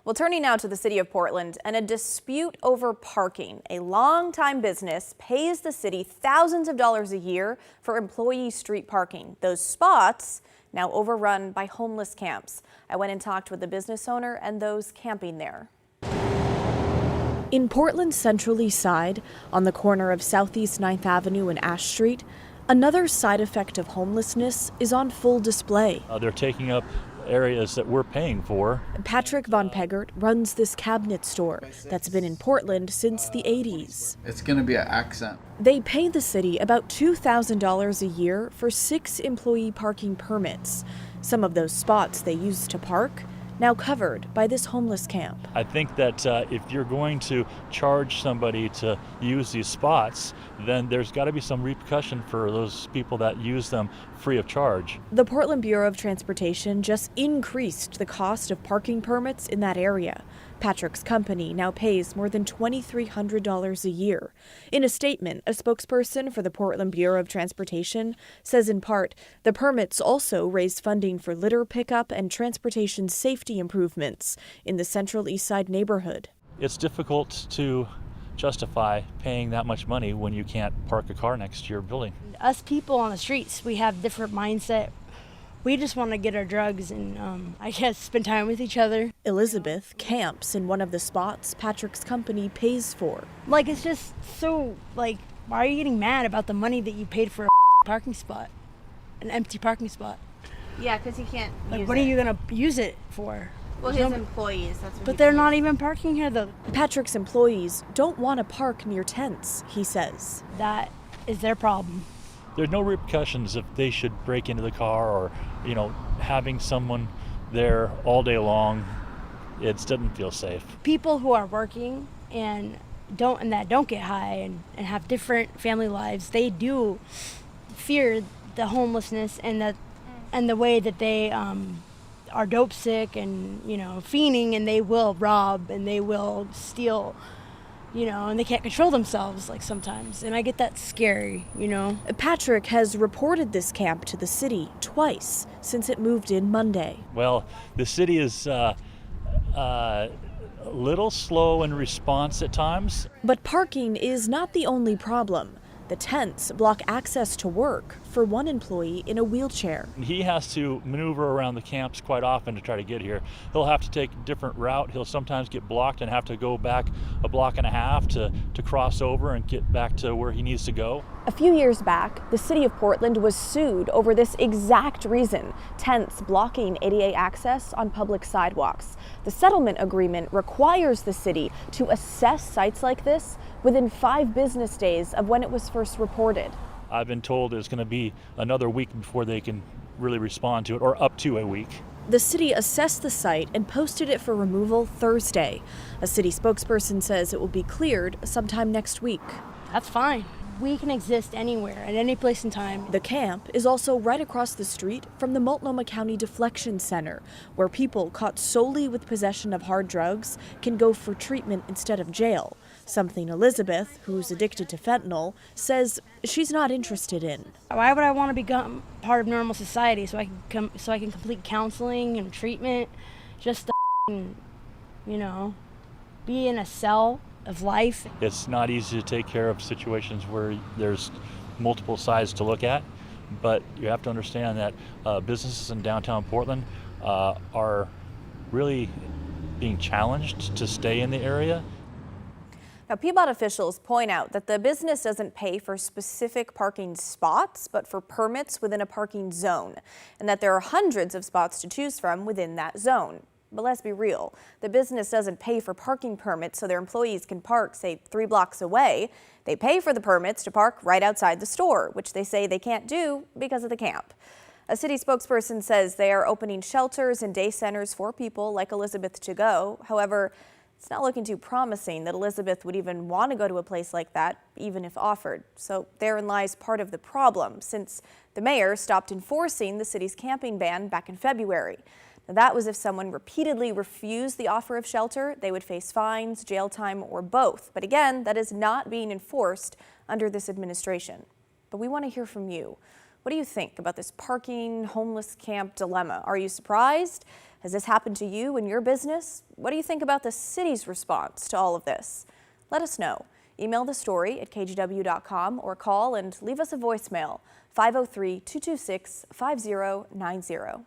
Well, turning now to the city of Portland and a dispute over parking. A longtime business pays the city thousands of dollars a year for employee street parking. Those spots now overrun by homeless camps. I went and talked with the business owner and those camping there. In Portland Central Eastside, on the corner of Southeast 9th Avenue and Ash Street, another side effect of homelessness is on full display. They're taking up areas that we're paying for. Patrick Von Peggert runs this cabinet store that's been in Portland since the 80s. It's going to be an accent. They pay the city about $2,000 a year for 6 employee parking permits. Some of those spots they used to park now covered by this homeless camp. I think that if you're going to charge somebody to use these spots, then there's got to be some repercussion for those people that use them free of charge. The Portland Bureau of Transportation just increased the cost of parking permits in that area. Patrick's company now pays more than $2,300 a year. In a statement, a spokesperson for the Portland Bureau of Transportation says in part, the permits also raise funding for litter pickup and transportation safety improvements in the Central Eastside neighborhood. It's difficult to justify paying that much money when you can't park a car next to your building. Us people on the streets, we have different mindset. We just want to get our drugs and I guess spend time with each other. Elizabeth camps in one of the spots Patrick's company pays for. Like, it's just so, like, why are you getting mad about the money that you paid for a parking spot? An empty parking spot? Yeah, because he can't Like, use what it. are you going to use it for? Well, his employees, that's what But he they're pays. not even parking here, though. Patrick's employees don't want to park near tents, he says. That is their problem. There's no repercussions if they should break into the car or, having someone there all day long. It doesn't feel safe. People who are working and that don't get high and have different family lives, they do fear the homelessness and the way that they are dope sick and fiending, and they will rob and they will steal, and they can't control themselves like sometimes, and I get that scary. Patrick has reported this camp to the city twice since it moved in Monday. Well, the city is a little slow in response at times. But parking is not the only problem. The tents block access to work for one employee in a wheelchair. He has to maneuver around the camps quite often to try to get here. He'll have to take a different route. He'll sometimes get blocked and have to go back a block and a half to cross over and get back to where he needs to go. A few years back, the city of Portland was sued over this exact reason, tents blocking ADA access on public sidewalks. The settlement agreement requires the city to assess sites like this within 5 business days of when it was first reported. I've been told it's going to be another week before they can really respond to it, or up to a week. The city assessed the site and posted it for removal Thursday. A city spokesperson says it will be cleared sometime next week. That's fine. We can exist anywhere, at any place in time. The camp is also right across the street from the Multnomah County Deflection Center, where people caught solely with possession of hard drugs can go for treatment instead of jail, something Elizabeth, who's addicted to fentanyl, says she's not interested in. Why would I want to become part of normal society so I can complete counseling and treatment just to, be in a cell of life? It's not easy to take care of situations where there's multiple sides to look at, but you have to understand that businesses in downtown Portland are really being challenged to stay in the area. Now, PBOT officials point out that the business doesn't pay for specific parking spots, but for permits within a parking zone, and that there are hundreds of spots to choose from within that zone. But let's be real, the business doesn't pay for parking permits so their employees can park, say, 3 blocks away. They pay for the permits to park right outside the store, which they say they can't do because of the camp. A city spokesperson says they are opening shelters and day centers for people like Elizabeth to go. However, it's not looking too promising that Elizabeth would even want to go to a place like that, even if offered. So therein lies part of the problem, since the mayor stopped enforcing the city's camping ban back in February. Now, that was if someone repeatedly refused the offer of shelter, they would face fines, jail time, or both. But again, that is not being enforced under this administration. But we want to hear from you. What do you think about this parking homeless camp dilemma? Are you surprised? Has this happened to you in your business? What do you think about the city's response to all of this? Let us know. Email the story at kgw.com or call and leave us a voicemail, 503-226-5090.